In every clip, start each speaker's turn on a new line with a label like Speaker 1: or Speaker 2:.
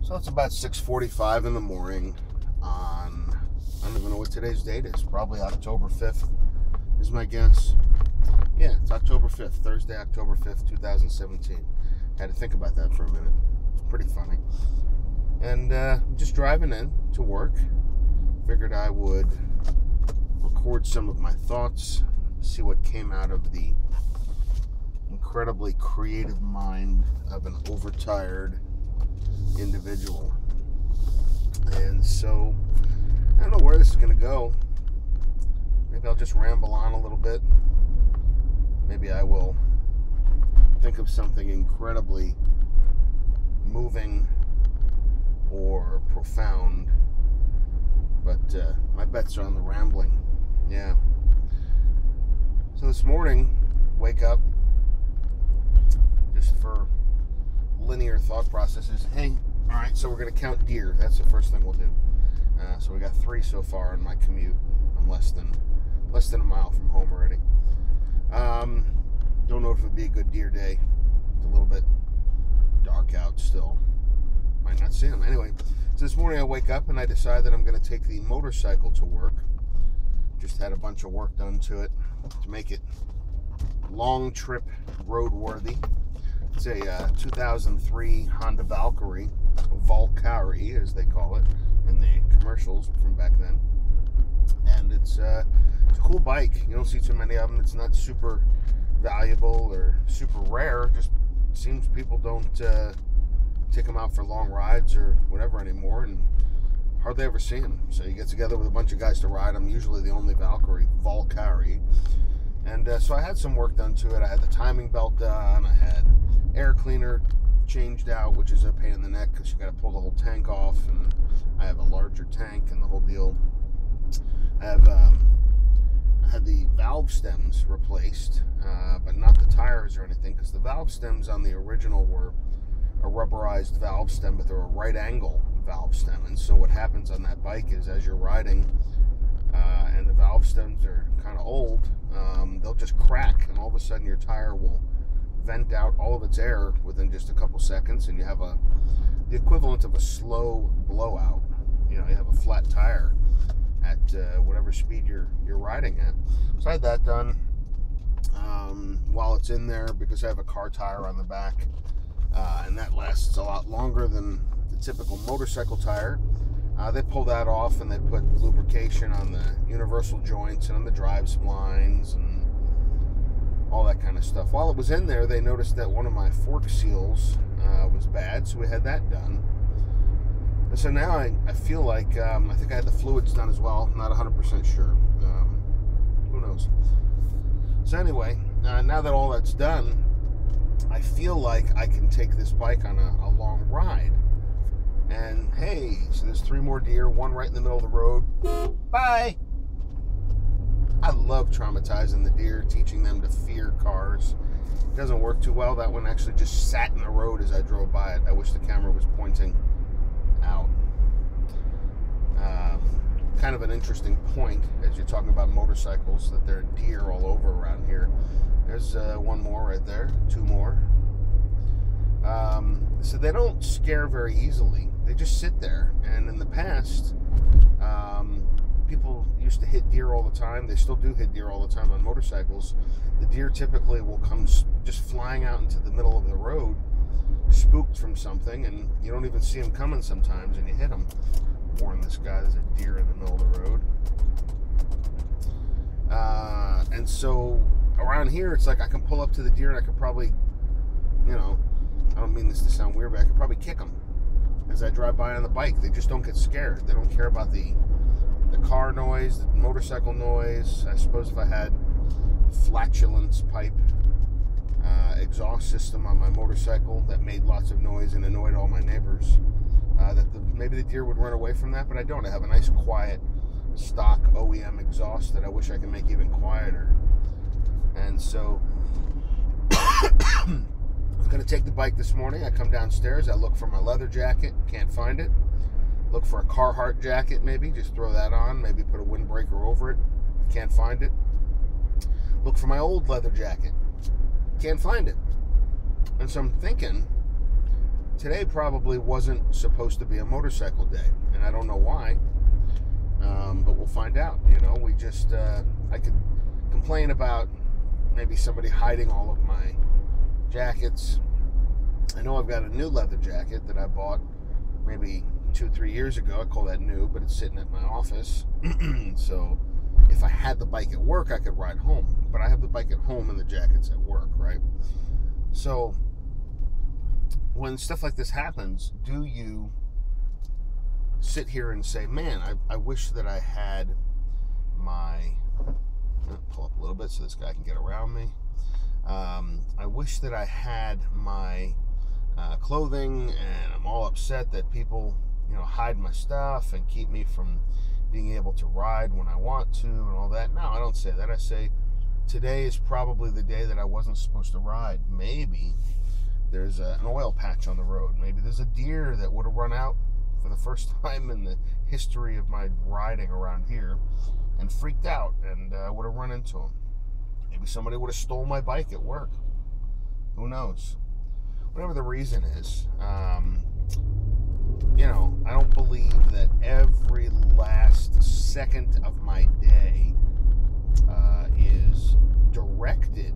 Speaker 1: So it's about 6:45 in the morning on, I don't even know what today's date is, probably October 5th is my guess. Yeah, it's October 5th, Thursday, October 5th, 2017. Had to think about that for a minute. It's pretty funny. And I'm just driving in to work. Figured I would record some of my thoughts, see what came out of the incredibly creative mind of an overtired individual. And so I don't know where this is going to go. Maybe I'll just ramble on a little bit. Maybe I will think of something incredibly moving or profound. But my bets are on the rambling. Yeah. So this morning, wake up, just for linear thought processes. Hey, all right, so we're going to count deer. That's the first thing we'll do. So we got 3 so far in my commute. I'm less than a mile from home already. Don't know if it would be a good deer day. It's a little bit dark out still. Might not see them. Anyway, so this morning I wake up and I decide that I'm going to take the motorcycle to work. Just had a bunch of work done to it to make it long trip roadworthy. It's a 2003 Honda Valkyrie as they call it in the commercials from back then. And it's a cool bike. You don't see too many of them. It's not super valuable or super rare. Just seems people don't take them out for long rides or whatever anymore, and hardly ever see them. So you get together with a bunch of guys to ride them, usually the only Valkyrie. And so I had some work done to it. I had the timing belt done. I had air cleaner changed out, which is a pain in the neck because you got to pull the whole tank off, and I have a larger tank and the whole deal. I had the valve stems replaced, but not the tires or anything, because the valve stems on the original were a rubberized valve stem, but they're a right angle valve stem. And so what happens on that bike is, as you're riding and the valve stems are kind of old, they'll just crack, and all of a sudden your tire will vent out all of its air within just a couple seconds, and you have the equivalent of a slow blowout. You have a flat tire at whatever speed you're riding at. So I had that done while it's in there, because I have a car tire on the back, and that lasts a lot longer than the typical motorcycle tire. They pull that off and they put lubrication on the universal joints and on the drive splines and all that kind of stuff. While it was in there, they noticed that one of my fork seals was bad, so we had that done. And so now I feel like, I think I had the fluids done as well, not 100% sure. Who knows? So anyway, now that all that's done, I feel like I can take this bike on a long ride. And hey, so there's 3 more deer, one right in the middle of the road. Bye! I love traumatizing the deer, teaching them to fear cars. It doesn't work too well. That one actually just sat in the road as I drove by it. I wish the camera was pointing out. Kind of an interesting point as you're talking about motorcycles, that there are deer all over around here. There's one more right there, 2 more. So they don't scare very easily. They just sit there. And in the past, people used to hit deer all the time. They still do hit deer all the time on motorcycles. The deer typically will come just flying out into the middle of the road, spooked from something, and you don't even see them coming sometimes, and you hit them. Warn this guy, there's a deer in the middle of the road. And so around here, it's like I can pull up to the deer and I could probably, I don't mean this to sound weird, but I could probably kick them as I drive by on the bike. They just don't get scared. They don't care about the car noise, the motorcycle noise. I suppose if I had flatulence pipe exhaust system on my motorcycle that made lots of noise and annoyed all my neighbors, maybe the deer would run away from that, but I don't. I have a nice quiet stock OEM exhaust that I wish I could make even quieter. And so I'm going to take the bike this morning. I come downstairs, I look for my leather jacket, can't find it. Look for a Carhartt jacket, maybe, just throw that on, maybe put a windbreaker over it, can't find it. Look for my old leather jacket, can't find it. And so I'm thinking, today probably wasn't supposed to be a motorcycle day, and I don't know why, but we'll find out. We just, I could complain about maybe somebody hiding all of my jackets. I know I've got a new leather jacket that I bought maybe 2-3 years ago. I call that new, but it's sitting at my office. So if I had the bike at work, I could ride home, but I have the bike at home and the jacket's at work, right? So when stuff like this happens, do you sit here and say, man, I wish that I had my, pull up a little bit so this guy can get around me. I wish that I had my clothing, and I'm all upset that people, hide my stuff and keep me from being able to ride when I want to and all that. No, I don't say that. I say today is probably the day that I wasn't supposed to ride. Maybe there's an oil patch on the road. Maybe there's a deer that would have run out for the first time in the history of my riding around here and freaked out, and I would have run into him. Maybe somebody would have stole my bike at work. Who knows? Whatever the reason is, I don't believe that every last second of my day is directed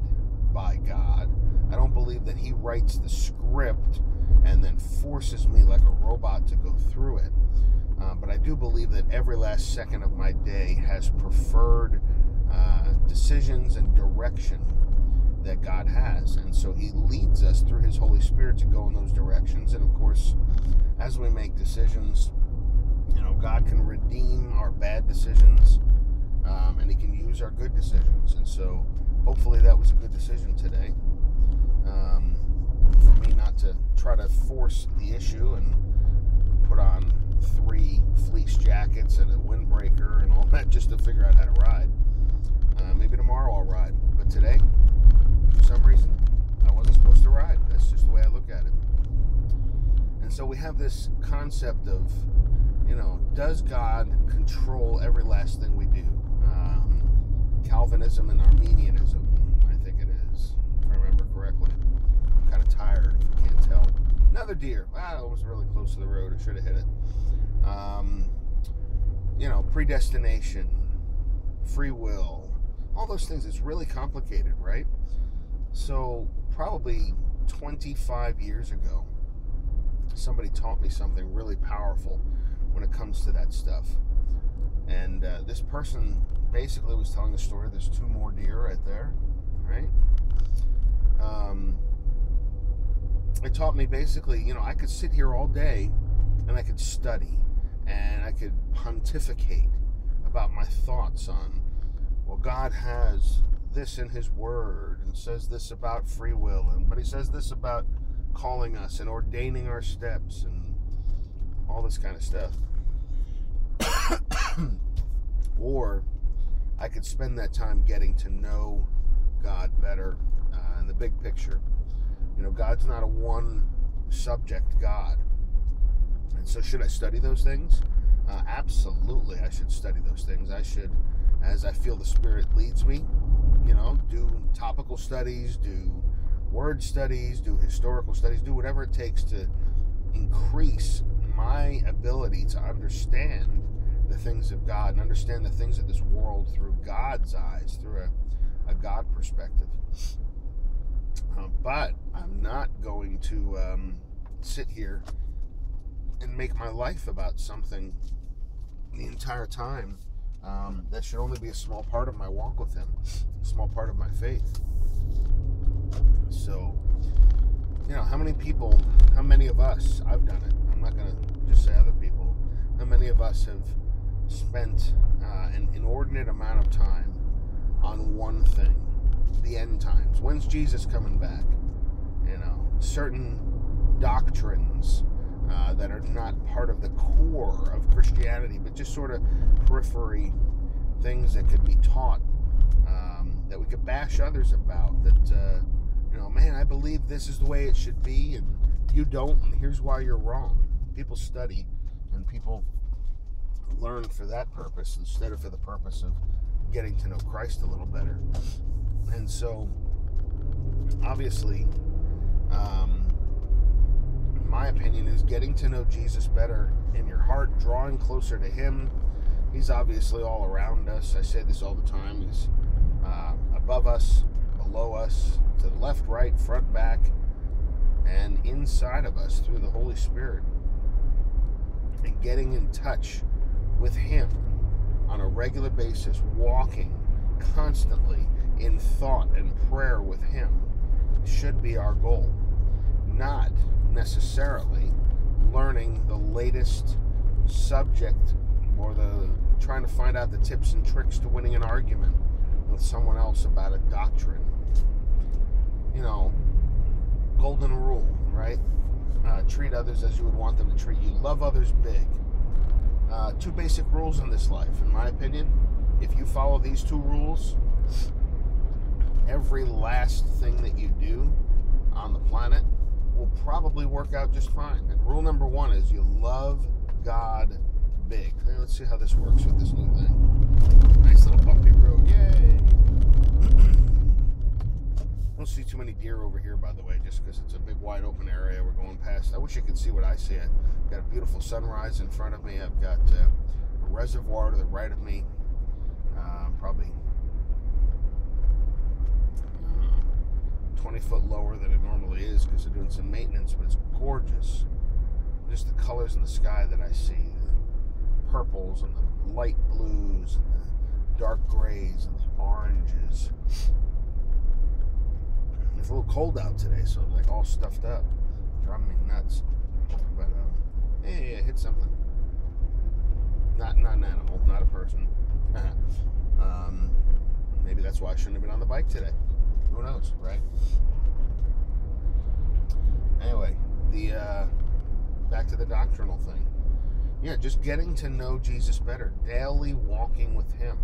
Speaker 1: by God. I don't believe that He writes the script and then forces me like a robot to go through it. But I do believe that every last second of my day has preferred decisions and direction that God has. And so He leads us through His Holy Spirit to go in those directions. And of course, as we make decisions, God can redeem our bad decisions, and He can use our good decisions. And so hopefully that was a good decision today, for me not to try to force the issue and put on 3 fleece jackets and a windbreaker and all that just to figure out how to ride. Maybe tomorrow I'll ride, but today, for some reason, I wasn't supposed to ride. That's just the way I look at it. And so we have this concept of, does God control every last thing we do? Calvinism and Arminianism, I think it is, if I remember correctly. I'm kind of tired, if you can't tell. Another deer. Wow, it was really close to the road. I should have hit it. Predestination, free will, all those things. It's really complicated, right? So probably 25 years ago, somebody taught me something really powerful when it comes to that stuff. And this person basically was telling a story. There's 2 more deer right there, right? It taught me basically, I could sit here all day and I could study and I could pontificate about my thoughts on, well, God has this in His Word and says this about free will, but He says this about calling us and ordaining our steps and all this kind of stuff. Or I could spend that time getting to know God better in the big picture. God's not a one subject God. And so should I study those things? Absolutely, I should study those things. I should, as I feel the Spirit leads me, do topical studies, do word studies, do historical studies, do whatever it takes to increase my ability to understand the things of God and understand the things of this world through God's eyes, through a God perspective. But I'm not going to sit here and make my life about something the entire time that should only be a small part of my walk with Him, a small part of my faith. So, how many of us, I've done it, I'm not going to just say other people, how many of us have spent an inordinate amount of time on one thing, the end times. When's Jesus coming back? Certain doctrines that are not part of the core of Christianity, but just sort of periphery things that could be taught, that we could bash others about, that, man, I believe this is the way it should be, and you don't, and here's why you're wrong. People study, and people learn for that purpose instead of for the purpose of getting to know Christ a little better. And so, obviously, my opinion, is getting to know Jesus better in your heart, drawing closer to him. He's obviously all around us. I say this all the time. He's above us, below us, to the left, right, front, back, and inside of us through the Holy Spirit. And getting in touch with him on a regular basis, walking constantly in thought and prayer with him should be our goal. Not necessarily learning the latest subject or trying to find out the tips and tricks to winning an argument with someone else about a doctrine. You know, golden rule, right? Treat others as you would want them to treat you. Love others big. 2 basic rules in this life, in my opinion. If you follow these 2 rules, every last thing that you do on the planet will probably work out just fine. And rule number 1 is you love God big. Hey, let's see how this works with this new thing. Nice little bumpy road. Yay! Don't see too many deer over here, by the way, just because it's a big wide open area we're going past. I wish you could see what I see. I've got a beautiful sunrise in front of me. I've got a reservoir to the right of me. Probably 20 foot lower than it normally is because they're doing some maintenance, but it's gorgeous. Just the colors in the sky that I see, the purples and the light blues and the dark grays and the oranges. It's a little cold out today, so like all stuffed up, driving me nuts. But hey, I hit something. Not an animal, not a person. Maybe that's why I shouldn't have been on the bike today. Who knows, right? Anyway, back to the doctrinal thing. Yeah, just getting to know Jesus better, daily walking with him,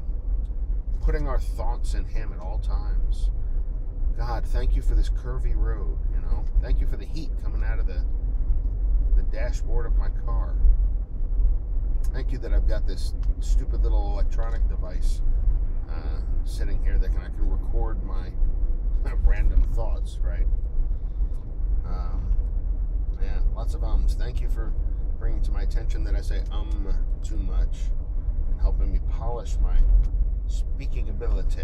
Speaker 1: putting our thoughts in him at all times. God, thank you for this curvy road, you know? Thank you for the heat coming out of the dashboard of my car. Thank you that I've got this stupid little electronic device sitting here that I can record my random thoughts, right? Yeah, lots of ums. Thank you for bringing to my attention that I say too much and helping me polish my speaking ability.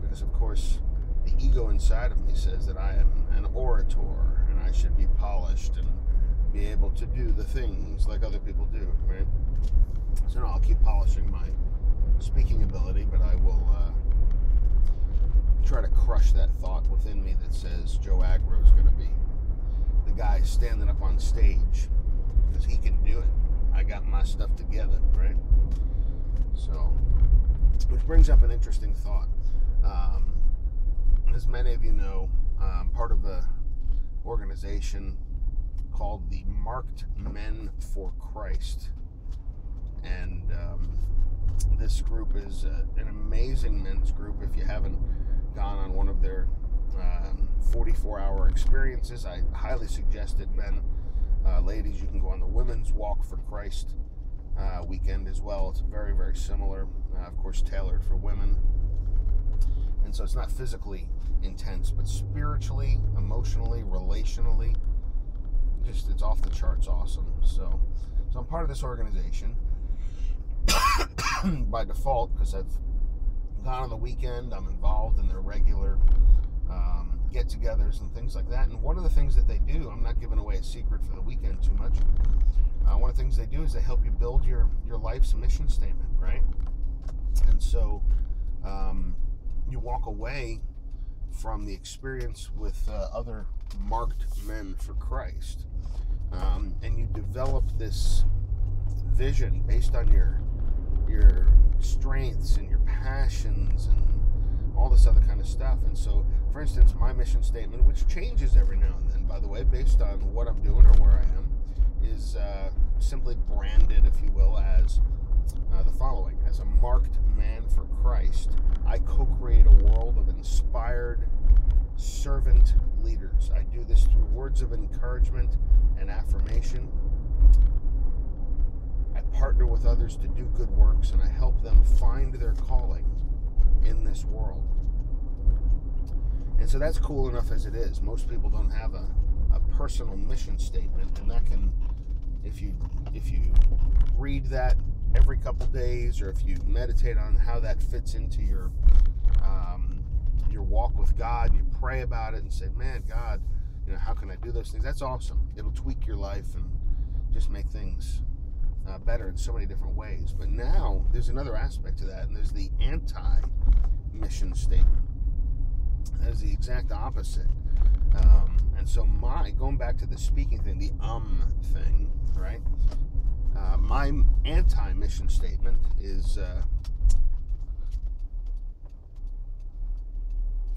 Speaker 1: Because, of course, the ego inside of me says that I am an orator and I should be polished and be able to do the things like other people do, right? So no, I'll keep polishing my speaking ability, but I will try to crush that thought within me that says Joe Agro's going to be the guy standing up on stage because he can do it. I got my stuff together, right? So, which brings up an interesting thought. As many of you know, I'm part of an organization called the Marked Men for Christ. And this group is an amazing men's group. If you haven't gone on one of their 44-hour experiences, I highly suggest it. Men, ladies, you can go on the Women's Walk for Christ weekend as well. It's very, very similar, of course, tailored for women. And so it's not physically intense, but spiritually, emotionally, relationally, just it's off the charts awesome. So I'm part of this organization by default because I've gone on the weekend. I'm involved in their regular get-togethers and things like that. And one of the things that they do, I'm not giving away a secret for the weekend too much. One of the things they do is they help you build your life's mission statement, right? And so you walk away from the experience with other marked men for Christ, and you develop this vision based on your strengths and your passions and all this other kind of stuff. And so, for instance, my mission statement, which changes every now and then, by the way, based on what I'm doing or where I am, is simply branded, if you will, as the following. As a marked man for Christ, I co-create a world of inspired servant leaders. I do this through words of encouragement and affirmation. I partner with others to do good works, and I help them find their calling in this world. And so that's cool enough as it is. Most people don't have a personal mission statement, and that can, if you read that every couple days, or if you meditate on how that fits into your walk with God, and you pray about it and say, man, God, how can I do those things? That's awesome. It'll tweak your life and just make things better in so many different ways. But now there's another aspect to that, and there's the anti-mission statement. That is the exact opposite. And so going back to the speaking thing, the thing, right? My anti-mission statement is,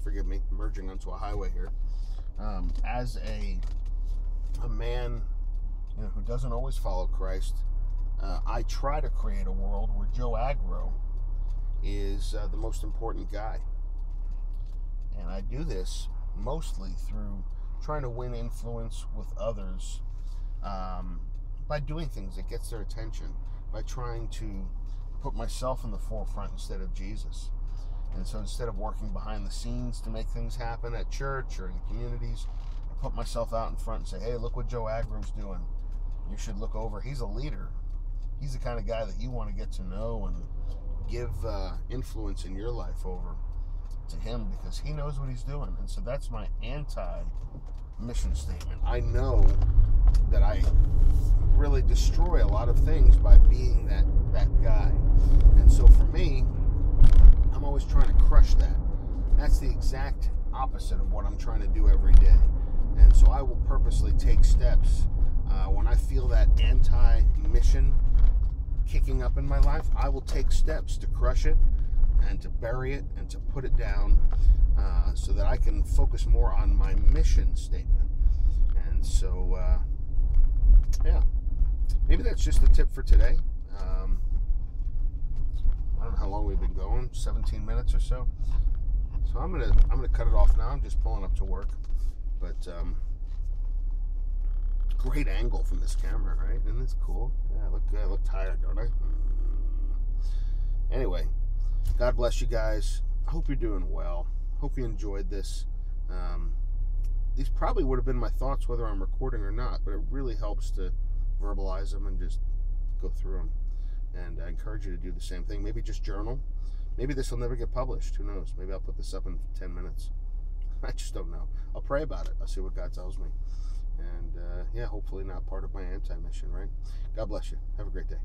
Speaker 1: forgive me, merging onto a highway here. As a man, who doesn't always follow Christ, I try to create a world where Joe Agro is the most important guy. And I do this mostly through trying to win influence with others, by doing things that gets their attention, by trying to put myself in the forefront instead of Jesus. And so instead of working behind the scenes to make things happen at church or in communities, I put myself out in front and say, hey, look what Joe Agro's doing. You should look over. He's a leader. He's the kind of guy that you want to get to know and give influence in your life over to him, because he knows what he's doing. And so that's my anti-mission statement. I know that I really destroy a lot of things by being that guy. And so for me, I'm always trying to crush that. That's the exact opposite of what I'm trying to do every day. And so I will purposely take steps when I feel that anti-mission kicking up in my life. I will take steps to crush it and to bury it and to put it down, so that I can focus more on my mission statement. And so yeah, maybe that's just the tip for today. I don't know how long we've been going, 17 minutes or so. So I'm gonna cut it off now. I'm just pulling up to work, but great angle from this camera, right? Isn't this cool? Yeah, I look good. I look tired, don't I? Anyway, God bless you guys. I hope you're doing well. Hope you enjoyed this. These probably would have been my thoughts whether I'm recording or not, but it really helps to verbalize them and just go through them. And I encourage you to do the same thing. Maybe just journal. Maybe this will never get published. Who knows? Maybe I'll put this up in 10 minutes. I just don't know. I'll pray about it. I'll see what God tells me. And yeah, hopefully not part of my anti-mission, right? God bless you. Have a great day.